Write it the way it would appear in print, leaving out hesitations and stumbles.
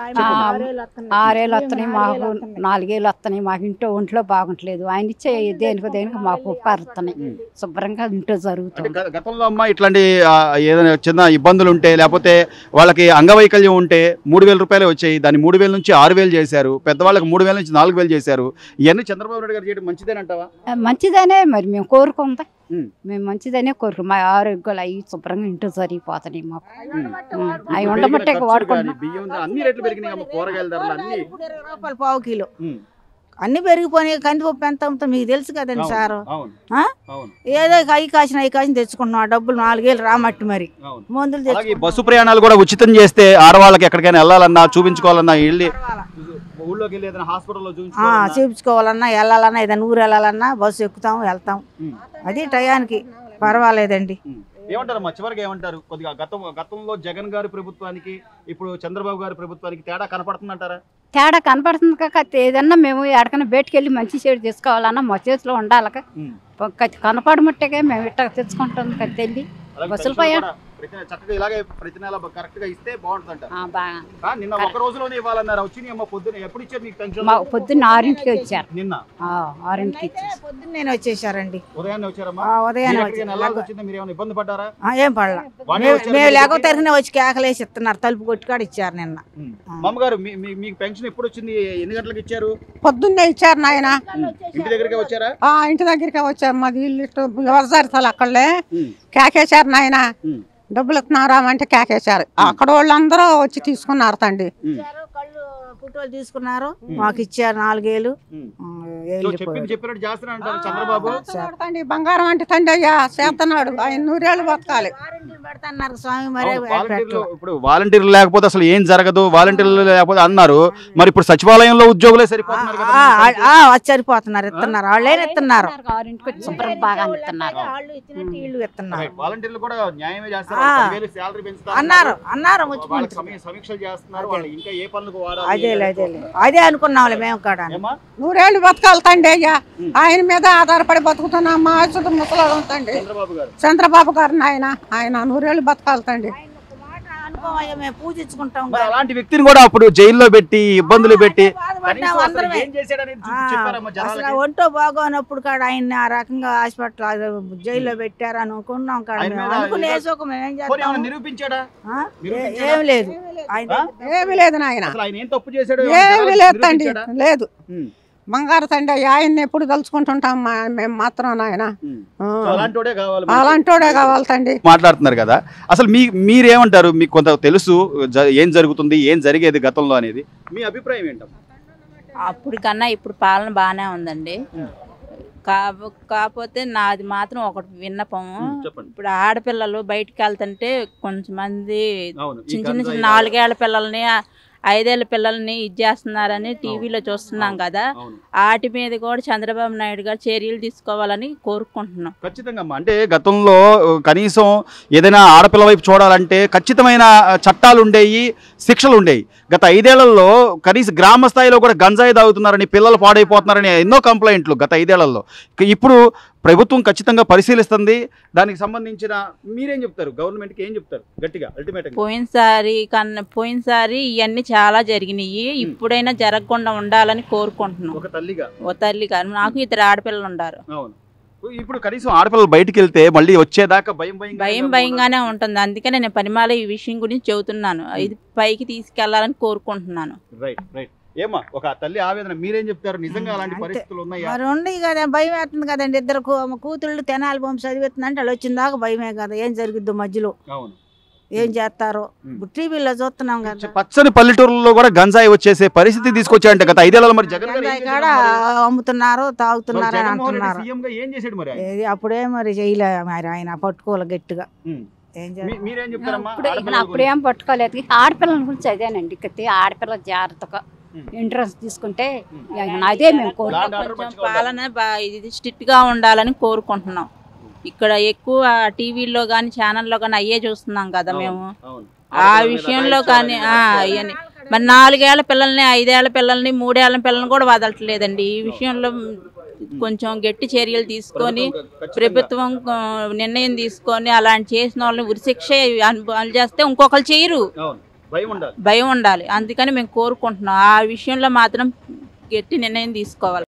ఆరేళ్ళు వస్తున్నాయి మాకు, 4 ఏళ్ళు వస్తున్నాయి మాకు. ఒంట్లో బాగుంటలేదు. ఆయన ఇచ్చే దేనికి మాకు ఉపకారుతున్నాయి. శుభ్రంగా ఇంట్లో జరుగుతుంది. గతంలో అమ్మ ఇట్లాంటి ఏదైనా చిన్న ఇబ్బందులు ఉంటే లేకపోతే వాళ్ళకి అంగవైకల్యం ఉంటే 3000 రూపాయలు వచ్చాయి. దాన్ని 3000 నుంచి 6000 చేశారు. పెద్దవాళ్ళకి 3000 నుంచి 4000 చేశారు. ఇవన్నీ చంద్రబాబు నాయుడు గారు చేయడం మంచిదేనంటావా? మంచిదనే మరి మేము కోరుకుందా, మేము మంచిదనే కోరుకు. మా ఆరోగ్యాలు అవి శుభ్రంగా ఇంట్లో జరిగిపోతున్నాయి మాకు. అవి ఉండబట్టే వాడుకుంటాం. అన్ని రేట్లు పెరిగినాయి. కూరగాయల ధరలు అన్ని 20 రూపాయలు పావు కిలో అన్ని పెరిగిపోయినాయి. కందిపప్పు ఎంత అమ్ముతాం మీకు తెలుసు కదండి సారు. ఏదో అవి కాసిన తెచ్చుకుంటున్నాం. డబ్బులు 4 ఏళ్ళు రామట్టి మరి మందులు. బస్సు ప్రయాణాలు కూడా ఉచితం చేస్తే ఆడవాళ్ళకి ఎక్కడికైనా వెళ్ళాలన్నా చూపించుకోవాలన్నా వెళ్ళి ఊళ్ళోకి వెళ్ళి ఏదైనా హాస్పిటల్లో చూపించుకోవాలన్నా వెళ్ళాలన్నా ఏదైనా ఊరు వెళ్ళాలన్నా బస్సు ఎక్కుతాం వెళ్తాం. అది టయానికి పర్వాలేదండి. ఏమంటారమ్మా చివరికి ఏమంటారు? కొద్దిగా గతంలో జగన్ గారి ప్రభుత్వానికి ఇప్పుడు చంద్రబాబు గారి ప్రభుత్వానికి తేడా కనపడుతుందంటారా? తేడా కనపడుతుంది కాక ఏదన్నా మేము ఎక్కడికైనా బయటకు వెళ్ళి మంచి చెడు తీసుకోవాలన్నా మా చేతిలో ఉండాలక కనపడమట్టగా మేము ఇట్లా తెచ్చుకుంటాం కదా. తెల్లి బస్సులు పోయా చక్కగా ఇలాగే ప్రతి నెల కరెక్ట్ గా ఇస్తే బాగుంటుంది. నిన్న ఒక రోజులోనే ఇవ్వాలన్నారు. వచ్చినాయి పొద్దున్న ఎప్పుడు ఇచ్చారు మీకు పెన్షన్? పొద్దున్న 6ంటికి వచ్చారు. నిన్న 6ంటికి పొద్దున్న వచ్చేసారండి. ఉదయాన్నే వచ్చారమ్మా? మీరు ఏమైనా ఇబ్బంది పడ్డారా? ఏం పడలా. మేము లేకపోతే వచ్చి కేకలేసి ఇస్తున్నారు. తలుపు కొట్టుకాడ ఇచ్చారు నిన్న. మామగారు మీకు పెన్షన్ ఎప్పుడు వచ్చింది? ఎన్ని గంటలకు ఇచ్చారు? పొద్దున్నే ఇచ్చారు నాయన. ఇంటి దగ్గరికి వచ్చారా? ఇంటి దగ్గరికి వచ్చారు. మాది ఇల్లు ఎవరిసారి అక్కడలే కేకేశారు నాయన. డబ్బులు ఇస్తున్నారా అంటే కేకేశారు. అక్కడ వాళ్ళందరూ వచ్చి తీసుకున్నారు తండ్రి. ఫోటోలు తీసుకున్నారు. మాకు ఇచ్చారు 4 ఏళ్ళు. బంగారం అంటే తండ్రి అయ్యా చేస్తున్నాడు. ఆయన 100 ఏళ్ళు బతకాలి. ఇప్పుడు వాలంటీర్లు లేకపోతే అసలు ఏం జరగదు, వాలంటీర్లు లేకపోతే అన్నారు. మరి ఇప్పుడు సచివాలయంలో ఉద్యోగులే సరిపోతున్నారు. సరిపోతున్నారు, ఇస్తున్నారు. వాళ్ళే ఇస్తున్నారు. వాలంటీర్లు కూడా న్యాయమే చేస్తారు. అన్నారు సమీక్షలు చేస్తున్నారు. ఇంకా ఏ పనులకు అదే అనుకున్నాంలే మేము కూడా. 100 ఏళ్ళు బతకాలి తండ్రి అయ్యా. ఆయన మీద ఆధారపడి బతుకుతున్నాం. మా ముసలాడు తండ్రి చంద్రబాబు గారు ఆయన 100 ఏళ్ళు బతకాలి తండ్రి. పూజించుకుంటాం. అలాంటి వ్యక్తిని కూడా అప్పుడు జైల్లో పెట్టి ఇబ్బందులు పెట్టి ఒంటో బాగోనప్పుడు కాడ ఆయన ఆ రకంగా హాస్పిటల్ జైల్లో పెట్టారు అనుకున్నాం. ఏమి లేదు, ఏమి లేదు నాయన. ఏమి లేదు తండ్రి, లేదు. బంగారు తండ్రి ఆయన్ని ఎప్పుడు తలుచుకుంటుంటాం మేము మాత్రం నాయన. అలాంటోడే కావాలి తండ్రి. మాట్లాడుతున్నారు కదా, అసలు మీరేమంటారు? మీకు కొంత తెలుసు ఏం జరుగుతుంది, ఏం జరిగేది గతంలో అనేది. మీ అభిప్రాయం ఏంటమ్మా? అప్పుడు కన్నా ఇప్పుడు పాలన బాగానే ఉందండి. కాకపోతే నాది మాత్రం ఒకటి విన్నపం. ఇప్పుడు ఆడపిల్లలు బయటికి వెళ్తుంటే కొంచెం మంది చిన్న 4 ఏళ్ల పిల్లల్ని 5 ఏళ్ల పిల్లల్ని ఇచ్చేస్తున్నారని టీవీలో చూస్తున్నాం కదా. వాటి మీద కూడా చంద్రబాబు నాయుడు గారు చర్యలు తీసుకోవాలని కోరుకుంటున్నాం. ఖచ్చితంగా. అంటే గతంలో కనీసం ఏదైనా ఆడపిల్ల వైపు చూడాలంటే ఖచ్చితమైన చట్టాలు ఉండేవి, శిక్షలు ఉండేవి. గత 5 ఏళ్లలో కనీసం గ్రామ స్థాయిలో కూడా గంజాయి తాగుతున్నారని, పిల్లలు పాడైపోతున్నారని ఎన్నో కంప్లైంట్లు గత 5 ఏళ్లలో. ఇప్పుడు ప్రభుత్వం ఖచ్చితంగా పరిశీలిస్తుంది. దానికి సంబంధించిన మీరేం చెప్తారు? గవర్నమెంట్కి ఏం చెప్తారు గట్టిగా? అల్టిమేట్ పోయినసారి ఇవన్నీ చాలా జరిగినాయి. ఇప్పుడైనా జరగకుండా ఉండాలని కోరుకుంటున్నాం. ఓ తల్లిగా నాకు 2 ఆడపిల్లలు ఉన్నారు. ఇప్పుడు కనీసం ఆడపిల్లలు బయటికి వెళ్తే మళ్ళీ వచ్చేదాకా భయంగానే ఉంటుంది. అందుకనే నేను పనిమాల ఈ విషయం గురించి చెబుతున్నాను. ఇది పైకి తీసుకెళ్లాలని కోరుకుంటున్నాను. ఏమా ఒక తల్లి ఆవేదన, మీరేం చెప్తారు? నిజంగా అలాంటి పరిస్థితులు ఉన్నాయా? మరి ఉన్నాయి కదా, భయం వేస్తుంది కదండి. 2 కూతుళ్ళు తెనాలి పంపి చదివేస్తుందంటే వాళ్ళు వచ్చిన దాకా భయమే కదా. ఏం జరిగిద్దో మధ్యలో, ఏం చేస్తారో టీవీలో చూస్తున్నాం కదా. పచ్చని పల్లెటూరులో కూడా గంజాయి వచ్చేసే పరిస్థితి తీసుకొచ్చాయంటే గత 5 ఏళ్లలో. మరి జగన్ కాడ అమ్ముతున్నారు, తాగుతున్నారు అని అంటున్నారు. అప్పుడే మరి చేయలే మరి ఆయన పట్టుకోవాలి గట్టిగా. అప్పుడేం పట్టుకోలేదు. ఆడపిల్లల గురించి అదేనండి. ఆడపిల్ల జాగ్రత్తగా ఎంట్రన్స్ తీసుకుంటే అదే మేము కోరుకుంటున్నాం. పాలన ఇది స్ట్రిక్ట్ గా ఉండాలని కోరుకుంటున్నాం. ఇక్కడ ఎక్కువ టీవీల్లో కానీ ఛానల్లో కానీ అయ్యే చూస్తున్నాం కదా మేము. ఆ విషయంలో కానీ అవన్నీ మరి 4 ఏళ్ల పిల్లల్ని, 5 ఏళ్ల పిల్లల్ని, 3 ఏళ్ల పిల్లల్ని కూడా వదలట్లేదండి. ఈ విషయంలో కొంచెం గట్టి చర్యలు తీసుకొని ప్రభుత్వం నిర్ణయం తీసుకొని అలాంటి చేసిన వాళ్ళని ఉరిశిక్ష అమలు చేస్తే ఇంకొకరు చేయరు. భయం ఉండాలి అందుకని మేము కోరుకుంటున్నాం ఆ విషయంలో మాత్రం గట్టి నిర్ణయం తీసుకోవాలి